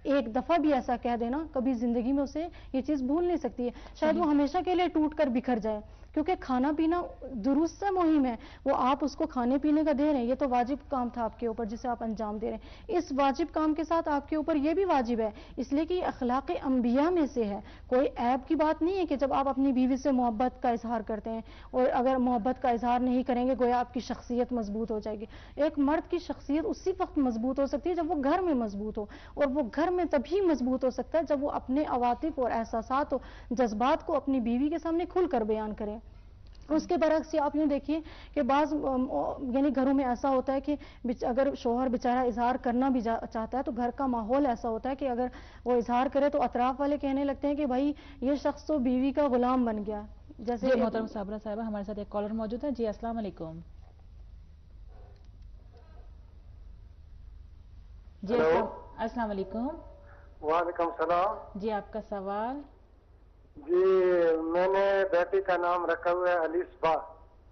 ایک دفعہ بھی ایسا کہہ دینا کبھی زندگی میں اسے یہ چیز بھول نہیں سکتی ہے. شاید وہ ہمیشہ کے لیے ٹوٹ کر بکھر جائے، کیونکہ کھانا پینا درست سے مہم ہے، وہ آپ اس کو کھانے پینے کا دے رہے ہیں، یہ تو واجب کام تھا آپ کے اوپر جسے آپ انجام دے رہے ہیں. اس واجب کام کے ساتھ آپ کے اوپر یہ بھی واجب ہے، اس لیے کہ یہ اخلاق انبیاء میں سے ہے، کوئی عیب کی بات نہیں ہے کہ جب آپ اپنی بیوی سے محبت کا اظہار کرتے ہیں اور اگر محبت کا اظہار نہیں کریں گے گویا آپ کی شخصیت مضبوط ہو جائے گی. ایک مرد کی شخصیت اسی وقت مضبوط ہو سکتی ہے جب وہ گھر میں مضبوط ہو، اور وہ گھر میں تبھی مضبوط ہو سکتا ہے جب وہ اپنے عواطف اور احساسات اور جذبات کو اپنی بیوی کے سامنے کھل کر بیان کرے. اس کے برعکس آپ یوں دیکھیے کہ بعض یعنی گھروں میں ایسا ہوتا ہے کہ اگر شوہر بیچارہ اظہار کرنا بھی چاہتا ہے تو گھر کا ماحول ایسا ہوتا ہے کہ اگر وہ اظہار کرے تو اطراف والے کہنے لگتے ہیں کہ بھائی یہ شخص تو بیوی کا غلام بن گیا. جیسے محترم صابرہ صاحبہ، ہمارے ساتھ ایک کالر موجود ہے. جی السلام علیکم. جی السلام علیکم. وعلیکم السلام. جی آپ کا سوال. جی میں نے بیٹی کا نام رکھا ہوا ہے الصبا،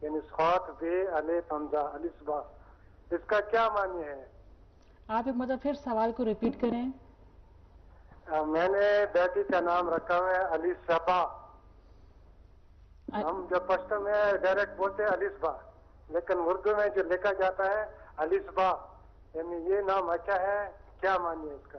یعنی صاد بے الف حمزہ الصبا، اس کا کیا معنی ہے؟ آپ ایک مطلب پھر سوال کو ریپیٹ کریں. میں نے بیٹی کا نام رکھا ہوا ہے الصبا. ہم جب پشتو میں ڈائریکٹ بولتے ہیں الصبا، لیکن اردو میں جو لکھا جاتا ہے الصبا، یعنی یہ نام اچھا ہے، کیا معنی ہے اس کا؟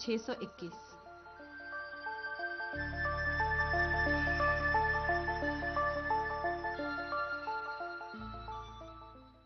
621।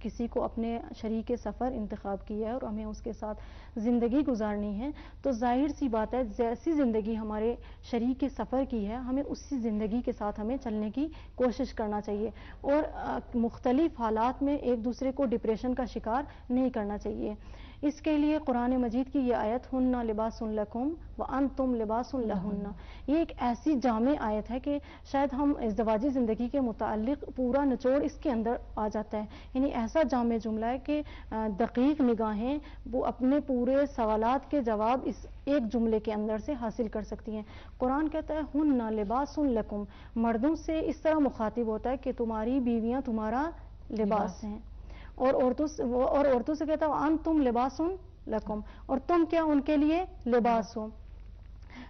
کسی کو اپنے شریک سفر انتخاب کیا ہے اور ہمیں اس کے ساتھ زندگی گزارنی ہے، تو ظاہر سی بات ہے جیسی زندگی ہمارے شریک سفر کی ہے ہمیں اسی زندگی کے ساتھ ہمیں چلنے کی کوشش کرنا چاہیے، اور مختلف حالات میں ایک دوسرے کو ڈپریشن کا شکار نہیں کرنا چاہیے۔ اس کے لیے قرآن مجید کی یہ آیت ہن لباس لکم وانتم لباس لہن، یہ ایک ایسی جامع آیت ہے کہ شاید ہم ازدواجی زندگی کے متعلق پورا نچوڑ اس کے اندر آ جاتا ہے، یعنی ایسا جامع جملہ ہے کہ دقیق نگاہیں وہ اپنے پورے سوالات کے جواب اس ایک جملے کے اندر سے حاصل کر سکتی ہیں۔ قرآن کہتا ہے ہن لباس لکم، مردوں سے اس طرح مخاطب ہوتا ہے کہ تمہاری بیویاں تمہارا لباس ہیں، اور عورتوں سے کہتا ہے انتم لباس لکم، اور تم کیا ان کے لیے لباس ہو۔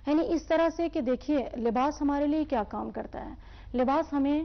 یعنی اس طرح سے کہ دیکھیے لباس ہمارے لیے کیا کام کرتا ہے، لباس ہمیں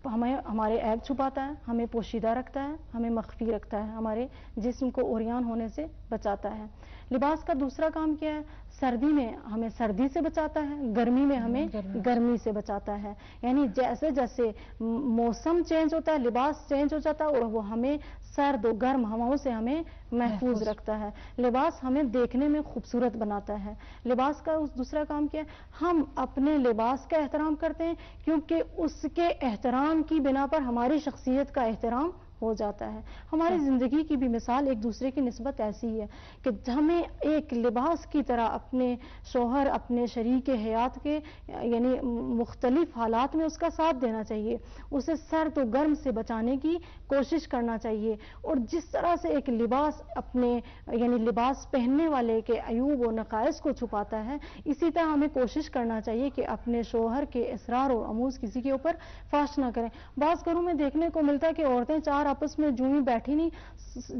ہمارے عیب چھپاتا ہے، ہمیں پوشیدہ رکھتا ہے، ہمیں مخفی رکھتا ہے، ہمارے جسم کو عریان ہونے سے بچاتا ہے۔ لباس کا دوسرا کام کیا ہے، سردی میں ہمیں سردی سے بچاتا ہے، گرمی میں ہمیں گرمی سے بچاتا ہے، یعنی جیسے جیسے موسم چینج ہوتا ہے لباس چینج ہو جاتا ہے، اور وہ ہمیں سرد و گرم ہواؤں سے ہمیں محفوظ رکھتا ہے۔ لباس ہمیں دیکھنے میں خوبصورت بناتا ہے۔ لباس کا دوسرا کام کیا ہے، ہم اپنے لباس کا احترام کرتے ہیں کیونکہ اس کے احترام کی بنا پر ہماری شخصیت کا احترام ہو جاتا ہے۔ ہماری زندگی کی بھی مثال ایک دوسرے کی نسبت ایسی ہے کہ ہمیں ایک لباس کی طرح اپنے شوہر اپنے شریک حیات کے یعنی مختلف حالات میں اس کا ساتھ دینا چاہیے، اسے سرد و گرم سے بچانے کی کوشش کرنا چاہیے، اور جس طرح سے ایک لباس اپنے یعنی لباس پہننے والے کے عیوب و نقائص کو چھپاتا ہے، اسی طرح ہمیں کوشش کرنا چاہیے کہ اپنے شوہر کے اسرار و رموز کسی کے اوپر فاش نہ کریں۔ بعض گھروں میں دیکھنے کو ملتا ہے کہ عورتیں چار آپس میں جو ہی بیٹھی نہیں،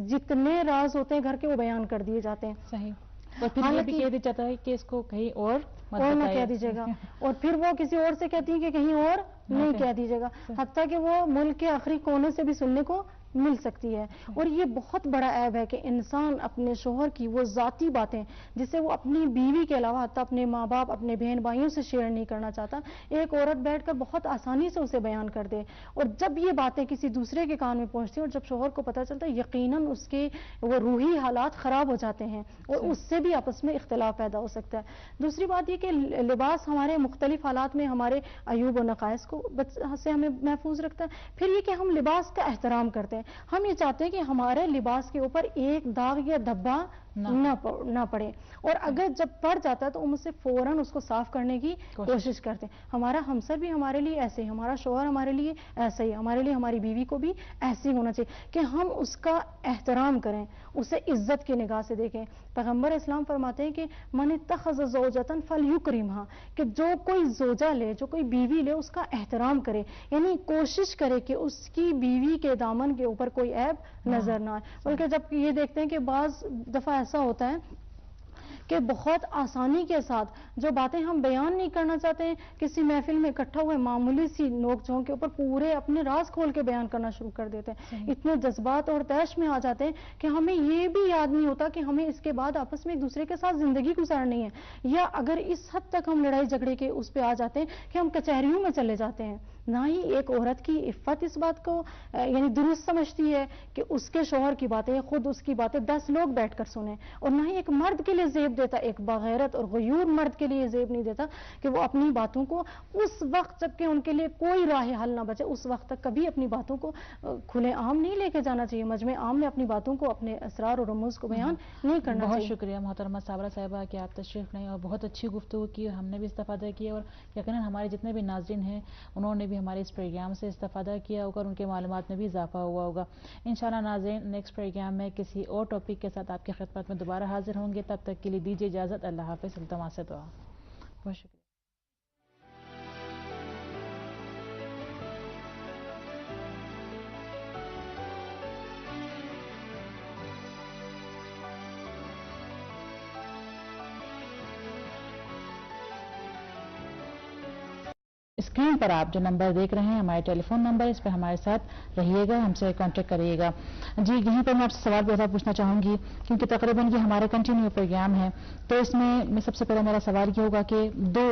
جتنے راز ہوتے ہیں گھر کے وہ بیان کر دیے جاتے ہیں۔ صحیح، اور پھر یہ بھی کہہ دیا جاتا ہے کہ اس کو کہیں اور نہ کہہ دیجیے گا، اور پھر وہ کسی اور سے کہتی ہیں کہ کہیں اور نہیں کہہ دیجیے گا، حتیٰ کہ وہ ملک کے آخری کونے سے بھی سننے کو مل سکتی ہے۔ اور یہ بہت بڑا عیب ہے کہ انسان اپنے شوہر کی وہ ذاتی باتیں جسے وہ اپنی بیوی کے علاوہ حتیٰ اپنے ماں باپ اپنے بہن بھائیوں سے شیئر نہیں کرنا چاہتا، ایک عورت بیٹھ کر بہت آسانی سے اسے بیان کر دے، اور جب یہ باتیں کسی دوسرے کے کان میں پہنچتی ہیں اور جب شوہر کو پتہ چلتا ہے یقیناً اس کے وہ روحی حالات خراب ہو جاتے ہیں اور اس سے بھی آپس میں اختلاف پیدا ہو سکتا ہے۔ دوسری بات یہ کہ لباس ہمارے مختلف حالات میں ہمارے عیوب و نقائص کو سے ہمیں محفوظ رکھتا ہے۔ پھر یہ کہ ہم لباس کا احترام کرتے ہیں، ہم یہ چاہتے ہیں کہ ہمارے لباس کے اوپر ایک داغ یا دھبا نہ پڑے، اور اگر جب پڑ جاتا ہے تو ہم اسے فوراً اس کو صاف کرنے کی کوشش کرتے ہیں۔ ہمارا ہمسر بھی ہمارے لیے ایسے ہی، ہمارا شوہر ہمارے لیے ایسا ہی، ہمارے لیے ہماری بیوی کو بھی ایسے ہی ہونا چاہیے کہ ہم اس کا احترام کریں، اسے عزت کی نگاہ سے دیکھیں۔ پیغمبر اسلام فرماتے ہیں کہ من اتخذ زوجۃ فلیکرمھا، کہ جو کوئی زوجہ لے جو کوئی بیوی لے اس کا احترام کرے، یعنی کوشش کرے کہ اس کی بیوی کے دامن کے اوپر کوئی عیب نظر نہ آئے۔ بلکہ جب یہ دیکھتے ہیں کہ بعض دفعہ ایسا ہوتا ہے کہ بہت آسانی کے ساتھ جو باتیں ہم بیان نہیں کرنا چاہتے ہیں کسی محفل میں اکٹھا ہوئے معمولی سی نوک جھونک کے اوپر پورے اپنے راز کھول کے بیان کرنا شروع کر دیتے ہیں، اتنے جذبات اور طیش میں آ جاتے ہیں کہ ہمیں یہ بھی یاد نہیں ہوتا کہ ہمیں اس کے بعد آپس میں ایک دوسرے کے ساتھ زندگی گزارنی ہے، یا اگر اس حد تک ہم لڑائی جھگڑے کے اس پہ آ جاتے ہیں کہ ہم کچہریوں میں چلے جاتے ہیں۔ نہ ہی ایک عورت کی عفت اس بات کو یعنی درست سمجھتی ہے کہ اس کے شوہر کی باتیں خود اس کی باتیں 10 لوگ بیٹھ کر سنیں، اور نہ ہی ایک مرد کے لیے زیب دیتا، ایک بغیرت اور غیور مرد کے لیے زیب نہیں دیتا کہ وہ اپنی باتوں کو اس وقت جب کہ ان کے لیے کوئی راہ حل نہ بچے اس وقت تک کبھی اپنی باتوں کو کھلے عام نہیں لے کے جانا چاہیے، مجمع عام میں اپنی باتوں کو اپنے اسرار اور رموز کو بیان نہیں کرنا چاہیے۔ بہت شکریہ محترمہ صابرہ صاحبہ کہ آپ تشریف لائیں اور بہت اچھی گفتگو کی، اور ہم نے بھی استفادہ کیا، اور یقیناً ہمارے جتنے بھی ناظرین ہیں انہوں نے بھی ہمارے اس پروگرام سے استفادہ کیا ہوگا اور ان کے معلومات میں بھی اضافہ ہوا ہوگا۔ انشاءاللہ ناظرین نیکسٹ پروگرام میں کسی اور ٹاپک کے ساتھ آپ کی خدمت میں دوبارہ حاضر ہوں گے، تب تک کے لیے دیجیے اجازت، اللہ حافظ، التماس سے دعا۔ بہت شکریہ۔ اسکرین پر آپ جو نمبر دیکھ رہے ہیں ہمارے ٹیلی فون نمبر، اس پہ ہمارے ساتھ رہیے گا، ہم سے کانٹیکٹ کریے گا۔ جی یہیں پر میں آپ سے سوال بھی پوچھنا چاہوں گی کیونکہ تقریباً یہ ہمارا کنٹینیو پروگرام ہے، تو اس میں سب سے پہلے میرا سوال یہ ہوگا کہ دو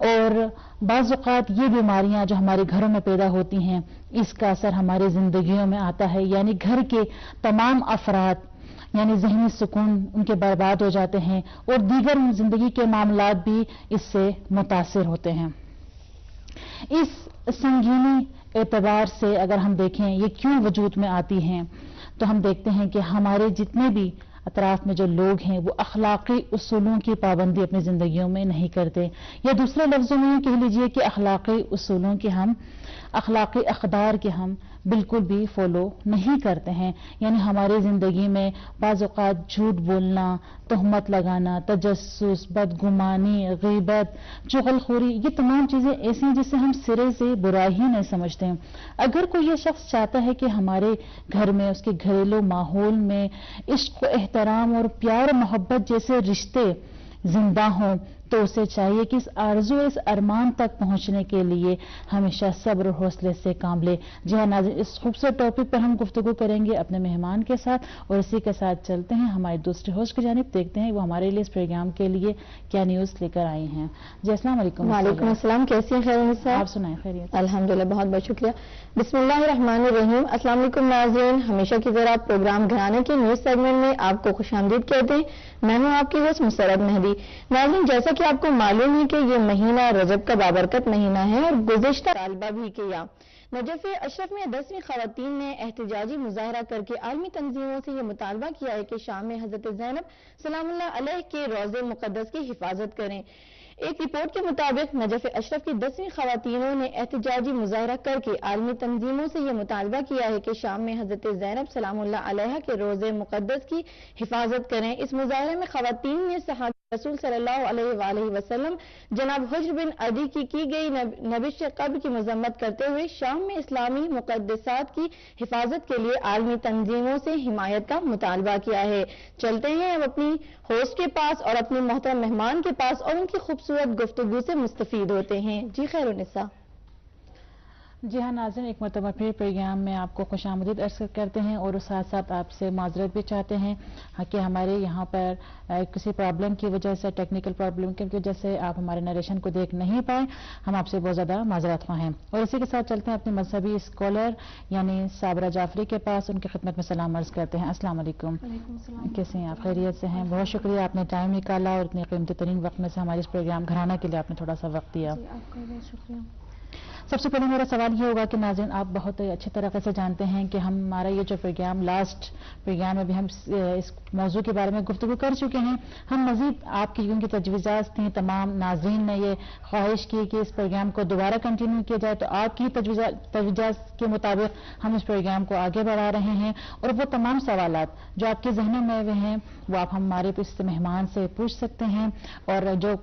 اور بعض اوقات یہ بیماریاں جو ہمارے گھروں میں پیدا ہوتی ہیں اس کا اثر ہماری زندگیوں میں آتا ہے، یعنی گھر کے تمام افراد یعنی ذہنی سکون ان کے برباد ہو جاتے ہیں اور دیگر زندگی کے معاملات بھی اس سے متاثر ہوتے ہیں۔ اس سنگینی اعتبار سے اگر ہم دیکھیں یہ کیوں وجود میں آتی ہیں تو ہم دیکھتے ہیں کہ ہمارے جتنے بھی اطراف میں جو لوگ ہیں وہ اخلاقی اصولوں کی پابندی اپنی زندگیوں میں نہیں کرتے، یا دوسرے لفظوں میں کہہ لیجئے کہ اخلاقی اصولوں کے اخلاقی اقدار کے ہم بالکل بھی فالو نہیں کرتے ہیں، یعنی ہماری زندگی میں بعض اوقات جھوٹ بولنا، تہمت لگانا، تجسس، بدگمانی، غیبت، چغلخوری، یہ تمام چیزیں ایسی ہیں جس سے ہم سرے سے برا ہی نہیں سمجھتے ہیں۔ اگر کوئی یہ شخص چاہتا ہے کہ ہمارے گھر میں اس کے گھریلو ماحول میں عشق و احترام اور پیار و محبت جیسے رشتے زندہ ہوں تو اسے چاہیے کہ اس آرزو اس ارمان تک پہنچنے کے لیے ہمیشہ صبر اور حوصلے سے کام لے۔ جی ہاں ناظرین، اس خوبصورت ٹاپک پر ہم گفتگو کریں گے اپنے مہمان کے ساتھ، اور اسی کے ساتھ چلتے ہیں ہمارے دوسرے ہوسٹ کی جانب، دیکھتے ہیں وہ ہمارے لیے اس پروگرام کے لیے کیا نیوز لے کر آئی ہیں۔ جی السلام علیکم۔ وعلیکم السلام، کیسی ہیں خیرنسا صاحب؟ آپ سنائیں خیریت؟ الحمدللہ، بہت بہت شکریہ۔ بسم اللہ الرحمن الرحیم۔ السلام علیکم ناظرین، ہمیشہ کی طرح پروگرام گھرانے کے نیوز سیگمنٹ میں آپ کو خوش آمدید کہتے ہیں۔ میں ہوں آپ کی ہوسٹ مسرت مہدی۔ ناظرین، جیسا کہ آپ کو معلوم ہے کہ یہ مہینہ رجب کا بابرکت مہینہ ہے اور گزشتہ طالبہ بھی کیا نجف اشرف میں 10ویں خواتین نے احتجاجی مظاہرہ کر کے عالمی تنظیموں سے یہ مطالبہ کیا ہے کہ شام میں حضرت زینب سلام اللہ علیہ کے روضے مقدس کی حفاظت کریں۔ ایک رپورٹ کے مطابق نجف اشرف کی 10ویں خواتینوں نے احتجاجی مظاہرہ کر کے عالمی تنظیموں سے یہ مطالبہ کیا ہے کہ شام میں حضرت زینب سلام اللہ علیہ کے روضے مقدس کی حفاظت کریں۔ اس مظاہرے میں خواتین نے صحابہ رسول صلی اللہ علیہ وآلہ وسلم جناب حجر بن عدی کی گئی نبش قبر کی مذمت کرتے ہوئے شام میں اسلامی مقدسات کی حفاظت کے لیے عالمی تنظیموں سے حمایت کا مطالبہ کیا ہے۔ چلتے ہیں اب اپنی ہوسٹ کے پاس اور اپنے محترم مہمان کے پاس اور ان کی خوبصورت گفتگو سے مستفید ہوتے ہیں۔ جی خیر النساء۔ جی ہاں ناظرین، ایک مرتبہ پھر پروگرام میں آپ کو خوش آمدید عرض کرتے ہیں اور ساتھ ساتھ آپ سے معذرت بھی چاہتے ہیں کہ ہمارے یہاں پر کسی پرابلم کی وجہ سے، ٹیکنیکل پرابلم کی وجہ سے آپ ہمارے نریشن کو دیکھ نہیں پائے، ہم آپ سے بہت زیادہ معذرت خواہ ہیں۔ اور اسی کے ساتھ چلتے ہیں اپنے مذہبی اسکالر یعنی صابرہ جعفری کے پاس، ان کی خدمت میں سلام عرض کرتے ہیں۔ السلام علیکم، کیسے ہیں آپ؟ خیریت سے ہیں؟ بہت شکریہ، آپ نے ٹائم نکالا اور اتنے قیمتی ترین وقت میں سے ہمارے اس پروگرام گھرانا کے لیے آپ نے تھوڑا سا وقت دیا۔ آپ کا بہت شکریہ۔ سب سے پہلے میرا سوال یہ ہوگا کہ ناظرین آپ بہت اچھے طریقے سے جانتے ہیں کہ ہمارا یہ جو پروگرام لاسٹ پروگرام میں بھی ہم اس موضوع کے بارے میں گفتگو کر چکے ہیں، ہم مزید آپ کی کیونکہ تجویزات تھیں، تمام ناظرین نے یہ خواہش کی کہ اس پروگرام کو دوبارہ کنٹینیو کیا جائے، تو آپ کی تجویزات کے مطابق ہم اس پروگرام کو آگے بڑھا رہے ہیں، اور وہ تمام سوالات جو آپ کے ذہنوں میں ہیں وہ آپ ہمارے اس مہمان سے پوچھ سکتے ہیں، اور جو